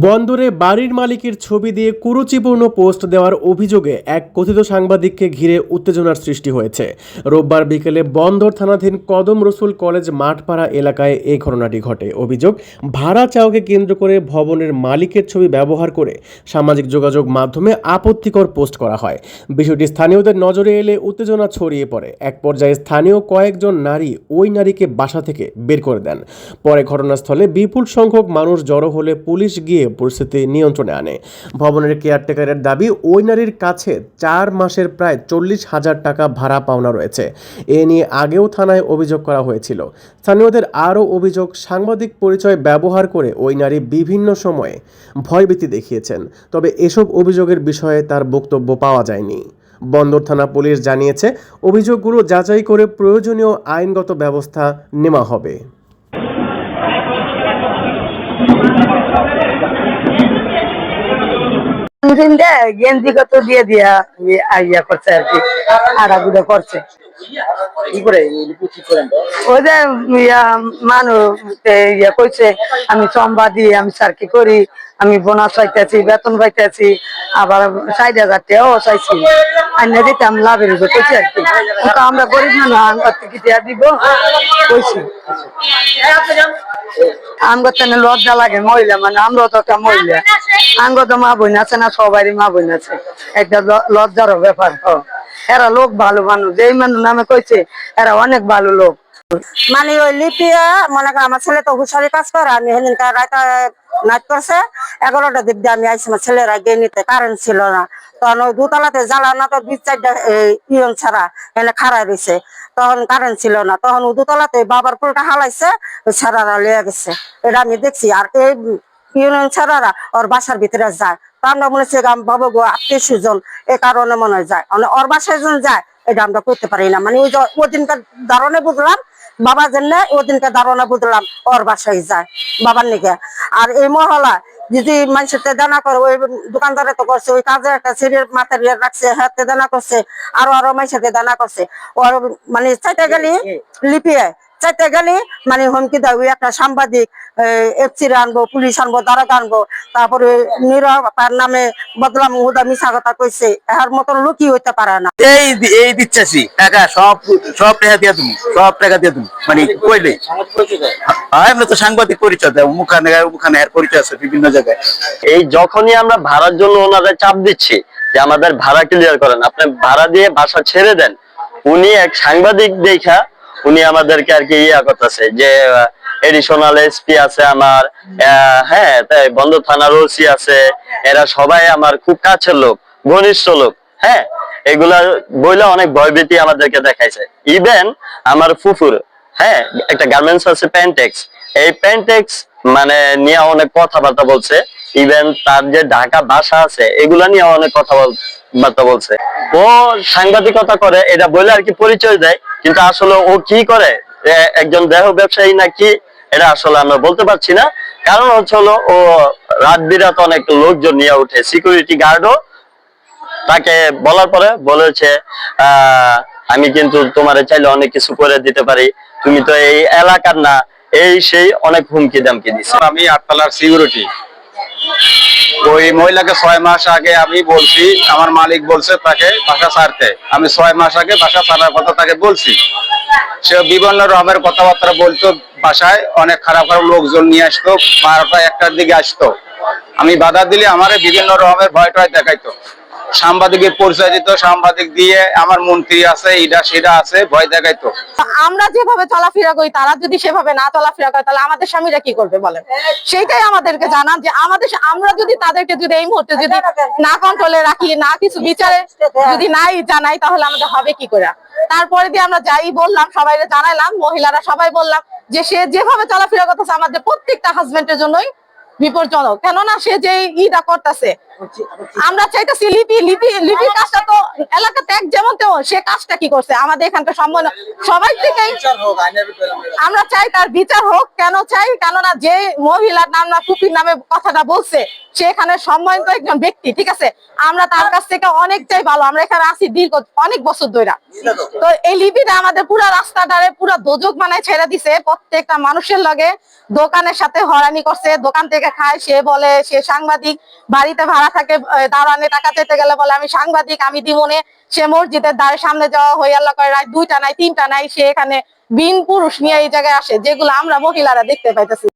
বন্দরে বাড়ির মালিকের ছবি দিয়ে কুরুচিপূর্ণ পোস্ট দেওয়ার অভিযোগে এক কথিত সাংবাদিককে ঘিরে উত্তেজনার সৃষ্টি হয়েছে। রোববার বিকেলে বন্দর থানাধীন কদম রসুল কলেজ মাঠপাড়া এলাকায় এই ঘটনাটি ঘটে। অভিযোগ, ভাড়া চাওয়াকে কেন্দ্র করে ভবনের মালিকের ছবি ব্যবহার করে সামাজিক যোগাযোগ মাধ্যমে আপত্তিকর পোস্ট করা হয়। বিষয়টি স্থানীয়দের নজরে এলে উত্তেজনা ছড়িয়ে পড়ে। এক পর্যায়ে স্থানীয় কয়েকজন নারী ওই নারীকে বাসা থেকে বের করে দেন। পরে ঘটনাস্থলে বিপুল সংখ্যক মানুষ জড়ো হলে পুলিশ গিয়ে পরিস্থিতি নিয়ন্ত্রণে আনে। ভবনের কেয়ারটেকারের দাবি, ওই নারীর কাছে 4 মাসের প্রায় 40,000 টাকা ভাড়া পাওনা রয়েছে। এ নিয়ে আগেও থানায় অভিযোগ করা হয়েছিল। স্থানীয়দের আরও অভিযোগ, সাংবাদিক পরিচয় ব্যবহার করে ওই নারী বিভিন্ন সময়ে ভয়ভীতি দেখিয়েছেন। তবে এসব অভিযোগের বিষয়ে তার বক্তব্য পাওয়া যায়নি। বন্দর থানা পুলিশ জানিয়েছে, অভিযোগগুলো যাচাই করে প্রয়োজনীয় আইনগত ব্যবস্থা নেওয়া হবে। গেঞ্জি কত দিয়ে দিয়া ইয়া করছে আর কি, আড়াগুলো করছে। ওই যে মানুষ ইয়া কইছে, আমি সম্বাদী, আমি সার্কি করি, আমি বোনাস পাইতেছি, বেতন পাইতেছি, আবার 60,000 টাকাও চাইছি, আইনা দিতে আমি লাভের উপর কইছি আর কি। কিন্তু আমরা গরিব মানুষ, আমার থেকে দিয়া দিব কইছি। আমগো তো লজ্জা লাগে, মহিলা মানে আমরা তো একটা মহিলা, আমগো তো মা বোন আছে না, সবারই মা বোন আছে, একটা লজ্জারও ব্যাপার। এরা লোক ভালো মানুষ, যেই মানুষ নামে কইছে এরা অনেক ভালো লোক। মানে ওই লিপিয়া মনে কর আমার ছেলে তো হুশারি কাজ করে, আমি সেদিন রাতে নাইট করছে 11টা দিক দিয়ে আমি আইসি, আমার ছেলেরা গিয়ে নিতে, কারেন্ট ছিল না। তখন ওই দুতলাতে জ্বালানা তো 2-4টা ইয়ন ছাড়া এনে খাড়াই রয়েছে, তখন কারেন্ট ছিল না। তখন ওই দুতলাতে বাবার পুরোটা হালাইছে, ওই ছাড়ারা লিয়ে গেছে, এটা আমি দেখছি। আর এই ইউনিয়ন ছাড়ারা ওর বাসার ভিতরে যায়, তো আমরা মনে হচ্ছে বাবু গো আত্মীয় স্বজন, এ কারণে মনে হয় যায়, মানে ওর বাসায় যায় এটা আমরা করতে পারি না। মানে ওই দিনকার ধারণে বুঝলাম বাবা জন্য, ওই দিনকার ধারণা বুঝলাম ওর বাসায় যায় বাবার নিকে। আর এই মহলা যদি মানুষের দানা করে, ওই দোকানদারে তো করছে, ওই কাজে একটা সিঁড়ির মাথায় রাখছে, হাতে দানা করছে, আরো মানুষের দানা করছে। ওর মানে চাইতে গেলি লিপিয়ে চাইতে গেলে মানে হুমকি দেয়, ওই একটা সাংবাদিক এফসির আনবো, পুলিশ আনবো, দারোগা আনবো, তারপরে নীরব তার নামে বদলাম হুদা মিশা কথা কইছে, এর মতন লুকি হইতে পারে না। এই দিচ্ছি টাকা, সব টাকা দিয়ে তুমি, সব টাকা দিয়ে তুমি মানে কইলে আমরা তো সাংবাদিক পরিচয় দেয়, মুখানে পরিচয় আছে বিভিন্ন জায়গায়। এই যখনই আমরা ভাড়ার জন্য ওনাদের চাপ দিচ্ছি যে আমাদের ভাড়া ক্লিয়ার করেন, আপনি ভাড়া দিয়ে বাসা ছেড়ে দেন, উনি এক সাংবাদিক দেখা উনি আমাদেরকে আর কি ইয়া করতেছে যে এডিশনাল এসপি আছে আমার, হ্যাঁ তাই বন্দর থানার ওসি আছে, এরা সবাই আমার খুব কাছের লোক, ঘনিষ্ঠ লোক। হ্যাঁ, এগুলা বইলে অনেক ভয়ভীতি আমাদেরকে দেখাইছে। ইভেন আমার ফুফুর, হ্যাঁ একটা গার্মেন্টস আছে প্যান্টেক্স, এই প্যান্টেক্স মানে নিয়ে অনেক কথাবার্তা বলছে। ইভেন তার যে ঢাকা বাসা আছে এগুলা নিয়ে অনেক কথাবার্তা বলছে। ও সাংবাদিকতা করে এটা বলে আর কি পরিচয় দেয়, কিন্তু আসলে ও কি করে, একজন দেহ ব্যবসায়ী নাকি এটা আসলে আমরা বলতে পারছি না। কারণ হচ্ছে হলো ও রাত বিরাত অনেক লোকজন নিয়ে উঠে, সিকিউরিটি গার্ডও তাকে বলার পরে বলেছে আমি কিন্তু তোমার চাইলে অনেক কিছু করে দিতে পারি, তুমি তো এই এলাকার না, এই সেই অনেক হুমকি দামকি দিচ্ছে। আমি 8 তলার সিকিউরিটি। ওই মহিলাকে 6 মাস আগে আমি বলছি, আমার মালিক বলছে তাকে বাসা ছাড়তে, আমি 6 মাস আগে বাসা ছাড়ার কথা তাকে বলছি। সে বিভিন্ন রকমের কথাবার্তা বলতো, বাসায় অনেক খারাপ খারাপ লোকজন নিয়ে আসতো, 12টা 1টার দিকে আসতো। আমি বাধা দিলে আমারে বিভিন্ন রকমের ভয় টয় দেখাইতো, সাংবাদিকের পরিচয় দিত, সাংবাদিক দিয়ে আমার মন্ত্রী আছে, এটা সেটা আছে, ভয় দেখাইতো। আমরা যেভাবে চলাফেরা করি তারা যদি সেভাবে না চলাফেরা করে, তাহলে আমাদের স্বামীরা কি করবে বলেন? সেটাই আমাদেরকে জানান যে আমরা যদি তাদেরকে যদি এই মুহূর্তে যদি না কন্ট্রোলে রাখি, না কিছু বিচারে যদি নাই জানাই, তাহলে আমাদের হবে কি করে? তারপরে দিয়ে আমরা যাই বললাম, সবাই জানাইলাম, মহিলারা সবাই বললাম যে সে যেভাবে চলাফেরা করতেছে আমাদের প্রত্যেকটা হাজবেন্ডের জন্যই বিপজ্জনক। কেননা সে যে ইটা করতেছে, আমরা চাইতেছি লিপি কাজটা তো এলাকাতে এক যেমন তেমন, সে কাজটা কি করছে আমাদের এখানকার সবাই থেকে আমরা চাই তার বিচার হোক। কেন চাই? কেননা যে মহিলার নাম না ফুপির নামে কথাটা বলছে, সে এখানে সম্মানিত একজন ব্যক্তি, ঠিক আছে, আমরা তার কাছ থেকে অনেকটাই ভালো, আমরা এখানে আছি দীর্ঘ অনেক বছর ধরে। তো এই লিপিটা আমাদের পুরো রাস্তাটারে পুরো দোজক বানায় ছেড়ে দিছে, প্রত্যেকটা মানুষের লগে দোকানের সাথে হয়রানি করছে, দোকান থেকে দেখায়, সে বলে সে সাংবাদিক, বাড়িতে ভাড়া থাকে, দারোয়ানে টাকা চাইতে গেলে বলে আমি সাংবাদিক, আমি দিমনে। সে মসজিদের দ্বারের সামনে যাওয়া হয়ে আল্লাহ করে রাত 2টা নাই 3টা নাই, সে এখানে বিন পুরুষ নিয়ে এই জায়গায় আসে, যেগুলো আমরা মহিলারা দেখতে পাইতেছি।